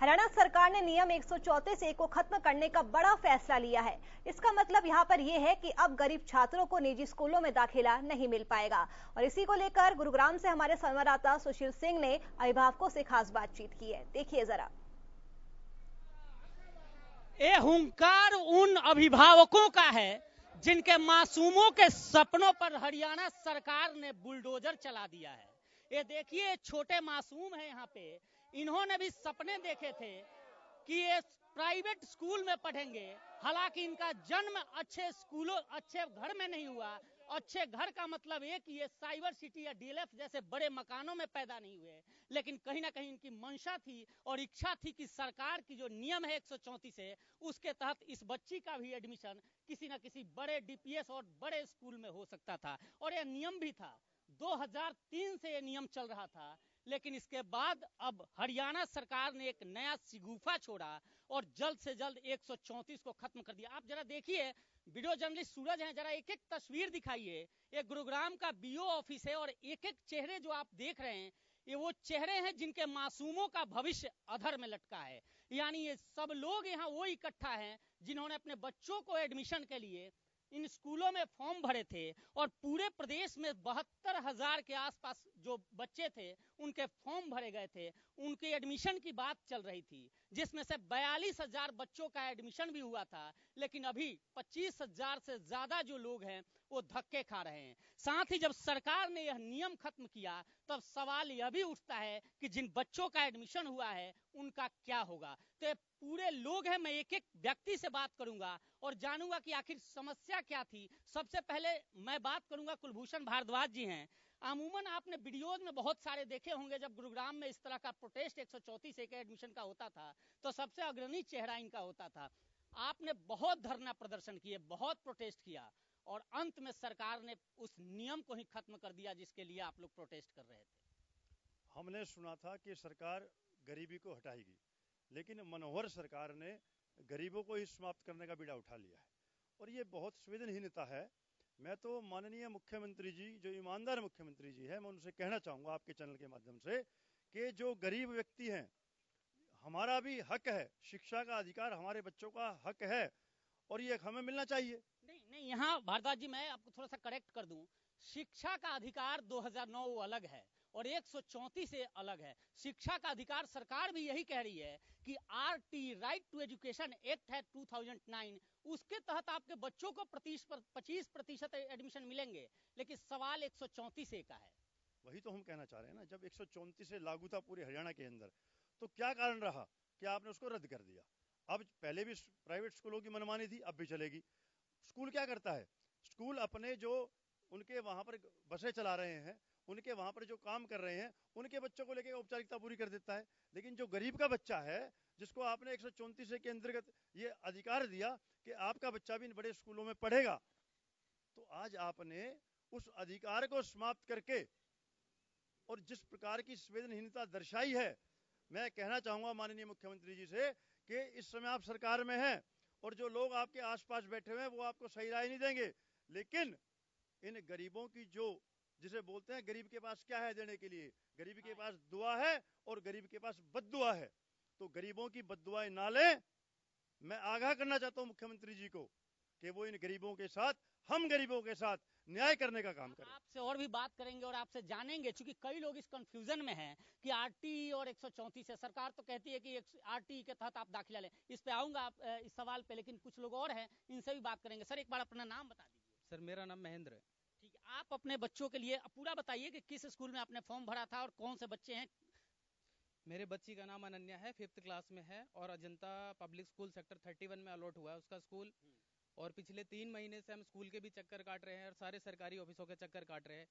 हरियाणा सरकार ने नियम 134A को खत्म करने का बड़ा फैसला लिया है। इसका मतलब यहाँ पर यह है कि अब गरीब छात्रों को निजी स्कूलों में दाखिला नहीं मिल पाएगा। और इसी को लेकर गुरुग्राम से हमारे संवाददाता सुशील सिंह ने अभिभावकों से खास बातचीत की है। देखिए जरा। ये हुंकार उन अभिभावकों का है जिनके मासूमों के सपनों पर हरियाणा सरकार ने बुलडोजर चला दिया है। ये देखिए, छोटे मासूम है यहाँ पे, इन्होंने भी सपने देखे थे कि ये प्राइवेट स्कूल में पढ़ेंगे। हालांकि इनका जन्म अच्छे स्कूलों, अच्छे घर में नहीं हुआ। अच्छे घर का मतलब ये कि ये साइबर सिटी या डीएलएफ जैसे बड़े मकानों में पैदा नहीं हुए, लेकिन कहीं ना कहीं इनकी मंशा थी और इच्छा थी कि सरकार की जो नियम है 134 है, उसके तहत इस बच्ची का भी एडमिशन किसी न किसी बड़े डीपीएस और बड़े स्कूल में हो सकता था। और यह नियम भी था, 2003 से यह नियम चल रहा था। लेकिन इसके बाद अब हरियाणा सरकार ने एक नया शिगुफा छोड़ा और जल्द से जल्द 134 को खत्म कर दिया। आप जरा देखिए, वीडियो जर्नलिस्ट सूरज हैं, जरा एक एक तस्वीर दिखाइए। ये गुरुग्राम का बीओ ऑफिस है और एक एक चेहरे जो आप देख रहे हैं, ये वो चेहरे हैं जिनके मासूमों का भविष्य अधर में लटका है। यानी ये सब लोग यहाँ वो इकट्ठा हैं जिन्होंने अपने बच्चों को एडमिशन के लिए इन स्कूलों में फॉर्म भरे थे। और पूरे प्रदेश में 72,000 के आसपास जो बच्चे थे उनके फॉर्म भरे गए थे, उनके एडमिशन की बात चल रही थी, जिसमें से 42,000 बच्चों का एडमिशन भी हुआ था। लेकिन अभी 25,000 से ज्यादा जो लोग हैं वो धक्के खा रहे हैं। साथ ही जब सरकार ने यह नियम खत्म किया, तब सवाल यह भी उठता है कि जिन बच्चों का एडमिशन हुआ है उनका क्या होगा। तो ये पूरे लोग हैं, मैं एक एक व्यक्ति से बात करूंगा और जानूंगा कि आखिर समस्या क्या थी। सबसे पहले मैं बात करूंगा, कुलभूषण भारद्वाज जी हैं। अमूमन आपने वीडियोज में बहुत सारे देखे होंगे, जब गुरुग्राम में इस तरह का प्रोटेस्ट 134 के एडमिशन का होता था तो सबसे अग्रणी चेहरा इनका होता था। आपने बहुत धरना प्रदर्शन किए, बहुत प्रोटेस्ट किया और अंत में सरकार ने उस नियम को ही खत्म कर दिया जिसके लिए आप लोग प्रोटेस्ट कर रहे थे। हमने सुना था कि सरकार गरीबी को हटाएगी, लेकिन मनोहर सरकार ने गरीबों को ही समाप्त करने का बीड़ा उठा लिया है और ये बहुत संवेदनहीनता है। मैं तो माननीय मुख्यमंत्री जी, जो ईमानदार मुख्यमंत्री जी है, मैं उनसे कहना चाहूँगा आपके चैनल के माध्यम से कि जो गरीब व्यक्ति हैं, हमारा भी हक है, शिक्षा का अधिकार हमारे बच्चों का हक है और ये हमें मिलना चाहिए। नहीं, यहाँ भारद्वाज जी मैं आपको थोड़ा सा करेक्ट कर दूं। शिक्षा का अधिकार 2009 वो अलग है और 134 से अलग है। शिक्षा का अधिकार सरकार भी यही कह रही है कि RT, right to education act है 2009, उसके तहत आपके बच्चों को 25% एडमिशन मिलेंगे। लेकिन सवाल 134 का है। वही तो हम कहना चाह रहे हैं ना, जब 134 से लागू था पूरे हरियाणा के अंदर, तो क्या कारण रहा कि आपने उसको रद्द कर दिया। अब पहले भी प्राइवेट स्कूलों की मनमानी थी, अब भी चलेगी। स्कूल क्या करता है, स्कूल अपने जो उनके वहां पर बसें चला रहे हैं, उनके वहां पर जो काम कर रहे हैं, उनके बच्चों को लेकर औपचारिकता पूरी कर देता है। लेकिन जो गरीब का बच्चा है, जिसको आपने 134 के अंतर्गत ये अधिकार दिया कि आपका बच्चा भी इन बड़े स्कूलों में पढ़ेगा, तो आज आपने उस अधिकार को समाप्त करके और जिस प्रकार की संवेदनहीनता दर्शाई है, मैं कहना चाहूंगा माननीय मुख्यमंत्री जी से कि इस समय आप सरकार में हैं और जो लोग आपके आसपास बैठे हुए हैं वो आपको सही राय नहीं देंगे। लेकिन इन गरीबों की, जो जिसे बोलते हैं गरीब के पास क्या है देने के लिए, गरीब के पास दुआ है और गरीब के पास बद्दुआ है। तो गरीबों की बद्दुआएं ना लें। मैं आगाह करना चाहता हूं मुख्यमंत्री जी को कि वो इन गरीबों के साथ, हम गरीबों के साथ न्याय करने का काम करें। आपसे और भी बात करेंगे और आपसे जानेंगे, क्योंकि कई लोग इस कंफ्यूजन में हैं कि आरटी और 134 है। सरकार तो कहती है कि आरटी के तहत आप दाखिला लें, इस पे आऊंगा आप इस सवाल पे, लेकिन कुछ लोग और हैं, इनसे भी बात करेंगे। सर, एक बार अपना नाम बता दीजिए। सर, मेरा नाम महेंद्र है। ठीक है, आप अपने बच्चों के लिए पूरा बताइए कि किस स्कूल में आपने फॉर्म भरा था और कौन से बच्चे हैं। मेरे बच्ची का नाम अनन्या है, 5th क्लास में है और अजंता पब्लिक स्कूल सेक्टर 31 में अलॉट हुआ है उसका स्कूल। और पिछले 3 महीने से हम स्कूल के भी चक्कर काट रहे हैं और सारे सरकारी ऑफिसों के चक्कर काट रहे हैं।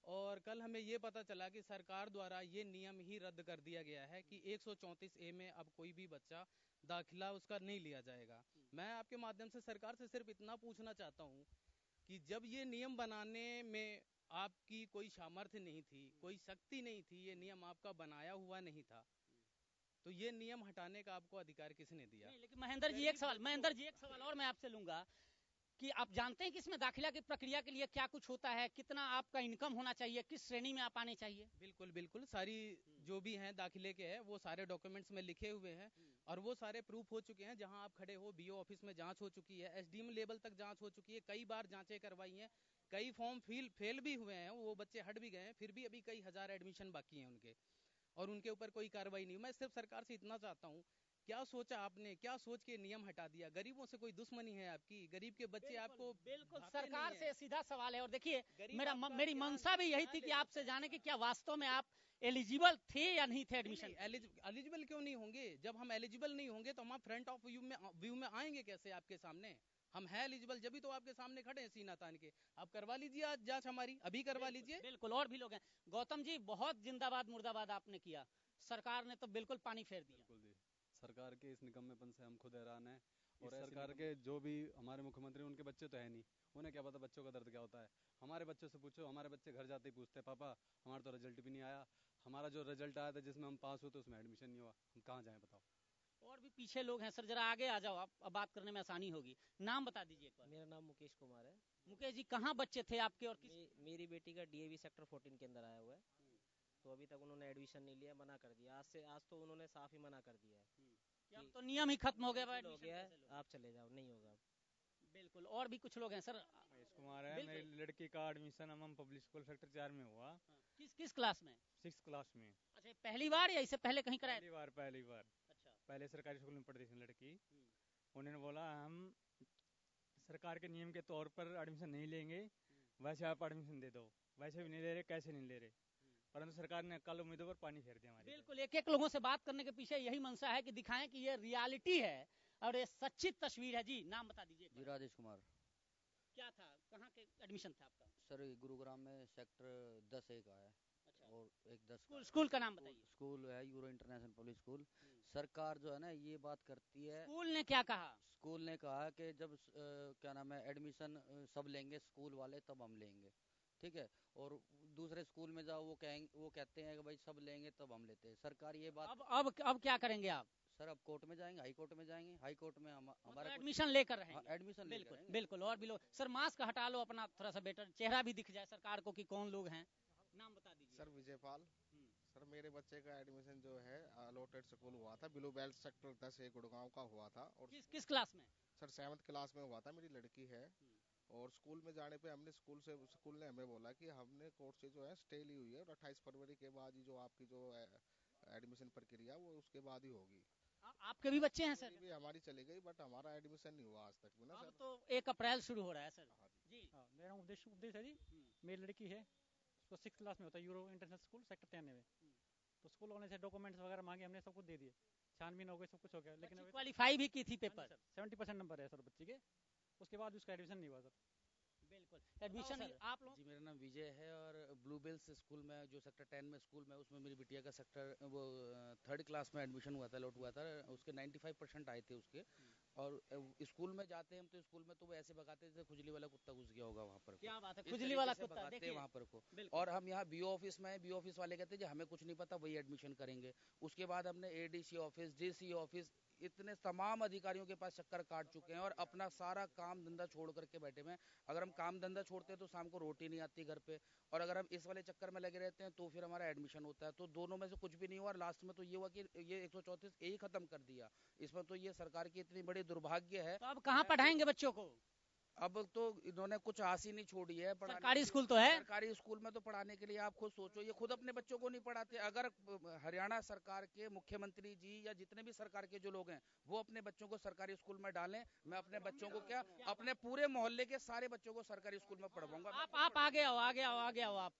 और कल हमें ये पता चला कि सरकार द्वारा ये नियम ही रद्द कर दिया गया है कि 134A में अब कोई भी बच्चा दाखिला उसका नहीं लिया जाएगा। मैं आपके माध्यम से सरकार से सिर्फ इतना पूछना चाहता हूँ कि जब ये नियम बनाने में आपकी कोई सामर्थ्य नहीं थी, कोई शक्ति नहीं थी, ये नियम आपका बनाया हुआ नहीं था, तो ये नियम हटाने का आपको अधिकार किसने दिया? नहीं, लेकिन महेंद्र जी एक सवाल और मैं आपसे लूंगा कि आप जानते हैं कि इसमें दाखिला की प्रक्रिया के लिए क्या कुछ होता है, कितना आपका इनकम होना चाहिए, किस श्रेणी में आप आने चाहिए? बिल्कुल बिल्कुल, सारी जो भी हैं दाखिले के हैं वो सारे डॉक्यूमेंट्स में लिखे हुए हैं और वो सारे प्रूफ हो चुके हैं। जहां आप खड़े हो बीओ ऑफिस में जांच हो चुकी है, एसडीएम लेवल तक जांच हो चुकी है, कई बार जांचें करवाई हैं, कई फॉर्म फेल भी हुए हैं, वो बच्चे हट भी गए हैं, फिर भी अभी कई हजार एडमिशन बाकी हैं उनके, और उनके ऊपर कोई कार्रवाई नहीं। मैं सिर्फ सरकार से इतना चाहता हूँ, क्या सोचा आपने, क्या सोच के नियम हटा दिया? गरीबों से कोई दुश्मनी है आपकी? गरीब के बच्चे आपको बिल्कुल भाते सरकार नहीं है। से सीधा सवाल है। और देखिए गरीब मेरा आपका मेरी ध्यान- मंशा भी यही ध्यान थी कि देगा। आपसे जाने कि क्या वास्तव में आप एलिजिबल थे या नहीं थे एडमिशन? एलिजिबल क्यों नहीं होंगे? जब हम एलिजिबल नहीं होंगे तो हम फ्रंट ऑफ व्यू में आएंगे कैसे आपके सामने? हम है एलिजिबल जब भी तो आपके सामने खड़े हैं सीना तान के। आप करवा लीजिए आज जांच हमारी, अभी करवा लीजिए। बिल्कुल, और भी लोग हैं। गौतम जी, बहुत जिंदाबाद मुर्दाबाद आपने किया, सरकार ने तो बिल्कुल पानी फेर दिया। बिल्कुल जी, सरकार के इस निकम्मेपन से हम खुद हैरान हैं। और सरकार के जो भी हमारे मुख्यमंत्री, उनके बच्चे तो है नहीं, उन्हें क्या पता बच्चों का दर्द क्या होता है। हमारे बच्चों से पूछो, हमारे बच्चे घर जाते ही पूछते हैं, पापा हमारा तो रिजल्ट भी नहीं आया, हमारा जो रिजल्ट आया था जिसमें हम पास हुए तो उसमें एडमिशन नहीं हुआ, हम कहाँ जाएं बताओ। और भी पीछे लोग हैं सर, जरा आगे आ जाओ, आप अब बात करने में आसानी होगी। नाम बता दीजिए एक बार। मेरा नाम मुकेश कुमार है। मुकेश जी, कहाँ बच्चे थे आपके और किस? मेरी बेटी का डीएवी सेक्टर 14 के अंदर आया हुआ है, तो अभी तक उन्होंने एडमिशन नहीं लिया, मना कर दिया। आज तो उन्होंने साफ ही मना कर दिया है कि अब तो नियम ही खत्म हो गया, हो एडमिशन गया कैसे है, लोगे? आप चले जाओ, नहीं होगा। बिल्कुल, और भी कुछ लोग हैं सर। महेश कुमार है। बिल्कुल। मेरी लड़की का एडमिशन हम पब्लिक स्कूल सेक्टर 4 में हुआ, किस किस क्लास में? 6th क्लास में। अच्छा, ये पहली बार या इससे पहले कहीं कराया? पहली बार अच्छा। पहले सरकारी स्कूल में पढ़ती थी लड़की। उन्होंने बोला हम सरकार के नियम के तौर पर एडमिशन नहीं लेंगे, वैसे आप एडमिशन दे दो। वैसे भी नहीं ले रहे, कैसे नहीं ले रहे, परंतु सरकार ने कल उम्मीदों पर पानी फेर दिया हमारी। बिल्कुल, एक एक लोगों से बात करने के पीछे यही मंशा है कि दिखाएं कि ये रियलिटी है और ये सच्ची तस्वीर है। जी, नाम बता दीजिए एक जी बार। राजेश कुमार। क्या था, कहाँ के एडमिशन था आपका? सर गुरुग्राम में सेक्टर 10A का है। अच्छा। और एक 10 स्कूल का नाम बताइए। स्कूल है यूरो इंटरनेशनल पब्लिक स्कूल। सरकार जो है ना ये बात करती है, स्कूल ने क्या कहा? स्कूल ने कहा कि जब क्या नाम है एडमिशन सब लेंगे स्कूल वाले तब हम लेंगे, ठीक है। और दूसरे स्कूल में जाओ वो कहते हैं कि भाई सब लेंगे तब हम लेते हैं। सरकार ये बात अब क्या करेंगे आप? सर अब कोर्ट में जाएंगे, हाई कोर्ट में जाएंगे। हाई कोर्ट में हमारा एडमिशन लेकर रहेंगे? एडमिशन बिल्कुल बिल्कुल। और भी लोग सर, मास्क हटा लो अपना, थोड़ा सा बेटर चेहरा भी दिख जाए सरकार को कि कौन लोग हैं। नाम बता दीजिए। सर विजयपाल। सर मेरे बच्चे का एडमिशन जो है अलॉटेड स्कूल हुआ था, blue belt sector 10A Gurgaon का हुआ था। और किस क्लास में? सर 7th क्लास में हुआ था, मेरी लड़की है। और स्कूल में जाने पे हमने स्कूल ने हमें बोला कि हमने कोर्ट से जो है स्टे ली हुई है और 28 फरवरी के बाद ही जो आपकी जो एडमिशन प्रक्रिया वो उसके बाद ही होगी। आपके भी बच्चे हैं सर? भी हमारी चली गई बट हमारा एडमिशन नहीं हुआ आज तक भी ना अब सर। तो 1 अप्रैल शुरू हो रहा है सर। जी मेरा उपदेश है जी, मेरी लड़की है, उसको 6th क्लास में होता है यूरो इंटरनेशनल स्कूल सेक्टर 10 में। तो स्कूल वाले से डॉक्यूमेंट्स वगैरह मांगे, हमने सब कुछ दे दिए, छानबीन हो गई, सब कुछ हो गया। लेकिन क्वालिफाई भी की थी पेपर? 70% नंबर है सर बच्चे के, उसके बाद उसका एडमिशन नहीं हुआ सर। बिल्कुल, एडमिशन आप लोग? जी मेरा नाम विजय है और ब्लू बेल्स स्कूल में जो सेक्टर 10 में स्कूल में उसमें मेरी बिटिया का सेक्टर वो 3rd क्लास में एडमिशन हुआ था, लॉट हुआ था। उसके 95% आए थे उसके। और स्कूल में जाते हैं हम तो स्कूल में तो वो ऐसे भगाते थे, खुजली वाला कुत्ता घुस गया होगा वहाँ पर। क्या बात है, खुजली वाला कुत्ता देखिए वहाँ पर को। बिल्कुल। और हम यहाँ बीओ ऑफिस में, बीओ ऑफिस वाले कहते हैं हमें कुछ नहीं पता, वही एडमिशन करेंगे। उसके बाद हमने एडीसी ऑफिस, डीसी ऑफिस, इतने तमाम अधिकारियों के पास चक्कर काट चुके हैं और अपना सारा काम धंधा छोड़ करके बैठे हुए हैं। अगर हम काम धंधा छोड़ते हैं तो शाम को रोटी नहीं आती घर पे, और अगर हम इस वाले चक्कर में लगे रहते हैं तो फिर हमारा एडमिशन होता है। तो दोनों में से कुछ भी नहीं हुआ और लास्ट में तो ये हुआ कि ये 134A ही खत्म कर दिया। इसमें तो ये सरकार की इतनी बड़ी दुर्भाग्य है। तो अब कहाँ पढ़ाएंगे बच्चों को? अब तो इन्होंने कुछ आस ही नहीं छोड़ी है। सरकारी स्कूल तो है। सरकारी स्कूल में तो पढ़ाने के लिए आप खुद सोचो, ये खुद अपने बच्चों को नहीं पढ़ाते। अगर हरियाणा सरकार के मुख्यमंत्री जी या जितने भी सरकार के जो लोग हैं वो अपने बच्चों को सरकारी स्कूल में डालें, मैं अपने बच्चों को क्या अपने पूरे मोहल्ले के सारे बच्चों को सरकारी स्कूल में पढ़वाऊंगा। आप आगे आओ आप।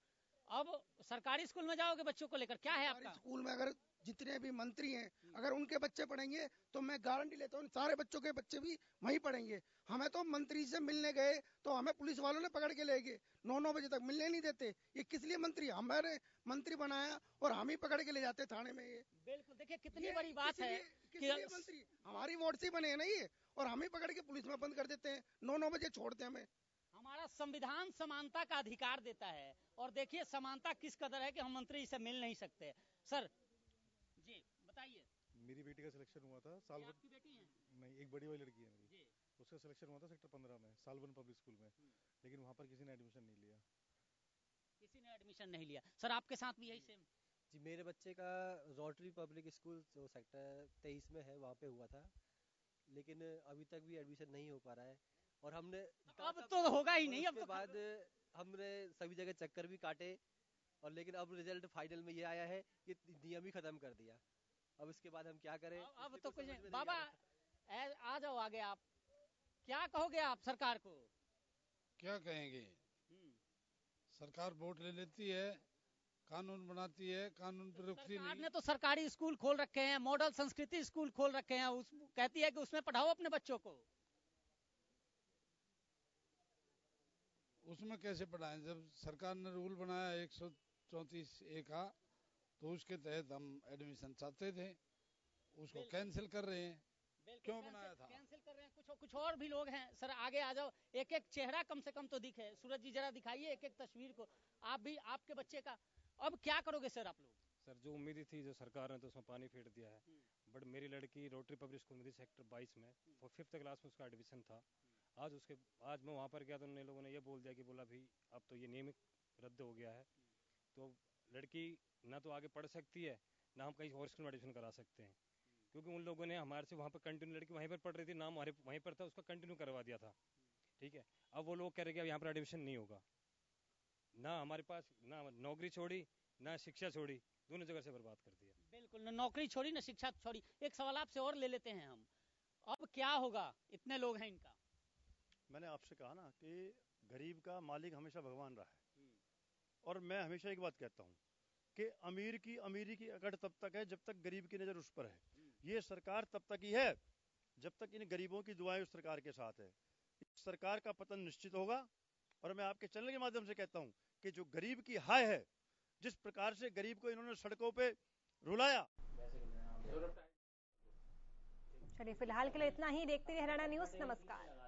अब सरकारी स्कूल में जाओगे बच्चों को लेकर, क्या है आपका? स्कूल में अगर जितने भी मंत्री हैं अगर उनके बच्चे पढ़ेंगे तो मैं गारंटी लेता हूँ सारे बच्चों के बच्चे भी वहीं पढ़ेंगे। हमें तो मंत्री से मिलने गए तो हमें पुलिस वालों ने पकड़ के ले गए, 9 बजे तक मिलने नहीं देते। ये किस लिए मंत्री, हमारे मंत्री बनाया और हम ही पकड़ के ले जाते थाने में। ये बिल्कुल, देखिए कितनी बड़ी बात है कि मंत्री हमारी वोट से बने हैं ना ये, और हम ही पकड़ के पुलिस में बंद कर देते हैं, 9 बजे छोड़ते हैं हमें। हमारा संविधान समानता का अधिकार देता है और देखिए समानता किस कदर है कि हम मंत्री से मिल नहीं सकते। सर जी बताइए। मेरी बेटी का सिलेक्शन हुआ था साल भर। आपकी बेटी है? नहीं, एक बड़ी वाली लड़की है मेरी। उसका सिलेक्शन हुआ था सेक्टर 15 में, सालवन पब्लिक स्कूल में, लेकिन वहाँ पर किसी ने एडमिशन नहीं लिया। किसी ने एडमिशन नहीं लिया। सर आपके साथ भी यही सेम? जी, मेरे बच्चे का रोटरी पब्लिक स्कूल जो सेक्टर 23 में है वहाँ पे हुआ था, लेकिन अभी तक भी एडमिशन नहीं हो पा रहा है। और हमने अब तो होगा ही नहीं। अब उसके बाद हमने सभी जगह चक्कर भी काटे, और लेकिन अब रिजल्ट फाइनल में ये आया है कि नियम ही खत्म कर दिया। अब इसके बाद हम क्या करें? अब तो कुछ बाबा आ जाओ आगे। आप क्या कहोगे आप सरकार को? क्या कहेंगे, सरकार वोट ले लेती है, कानून बनाती है, कानून पर रुकती सरकार नहीं। ने तो सरकारी स्कूल खोल रखे हैं, मॉडल संस्कृति स्कूल खोल रखे हैं, कहती है कि उसमें पढ़ाओ अपने बच्चों को। उसमें कैसे पढ़ाएं? जब सरकार ने रूल बनाया 134A का, तो उसके तहत हम एडमिशन चाहते थे, उसको कैंसिल कर रहे हैं। क्यों बनाया था? कैंसिल कर रहे हैं। कुछ और भी लोग हैं। सर आगे आ जाओ, एक एक चेहरा कम से कम तो दिखे। सूरज जी जरा दिखाइए एक एक तस्वीर को। आप भी, आपके बच्चे का अब क्या करोगे सर आप लोग? सर जो उम्मीद थी जो सरकार ने तो उसमें पानी फेर दिया है। बट मेरी लड़की रोटरी पब्लिक स्कूल में थी सेक्टर 22 में, और 5th क्लास में उसका एडमिशन था। आज मैं वहाँ पर गया तो उन लोगों ने ये बोल दिया कि बोला भाई अब तो ये नियम रद्द हो गया है, तो लड़की ना तो आगे पढ़ सकती है, ना हम कहीं और स्कूल में एडमिशन करा सकते हैं, क्योंकि उन लोगों ने हमारे से वहाँ पर कंटिन्यू, लड़की वहीं पर पढ़ रही थी, नाम हमारे वहीं पर था, उसका कंटिन्यू करवा दिया था। ठीक है, अब वो लोग कह रहे कि अब यहाँ पर एडमिशन नहीं होगा। ना हमारे पास ना नौकरी छोड़ी, ना शिक्षा छोड़ी, दोनों जगह से बर्बाद कर दिया। बिल्कुल, ना नौकरी छोड़ी ना शिक्षा छोड़ी। एक सवाल आपसे और ले लेते हैं हम, अब क्या होगा? इतने लोग हैं इनका। मैंने आपसे कहा ना कि गरीब का मालिक हमेशा भगवान रहा है, और मैं हमेशा एक बात कहता हूँ कि अमीर की अमीरी की अकड़ तब तक है जब तक गरीब की नजर उस पर है। ये सरकार तब तक ही है जब तक इन गरीबों की दुआएं उस सरकार के साथ है। इस सरकार का पतन निश्चित होगा, और मैं आपके चैनल के माध्यम से कहता हूँ कि जो गरीब की हाय है, जिस प्रकार से गरीब को इन्होंने सड़कों पे रुलाया। चलिए फिलहाल के लिए इतना ही। देखते रहिए हरियाणा न्यूज़। नमस्कार।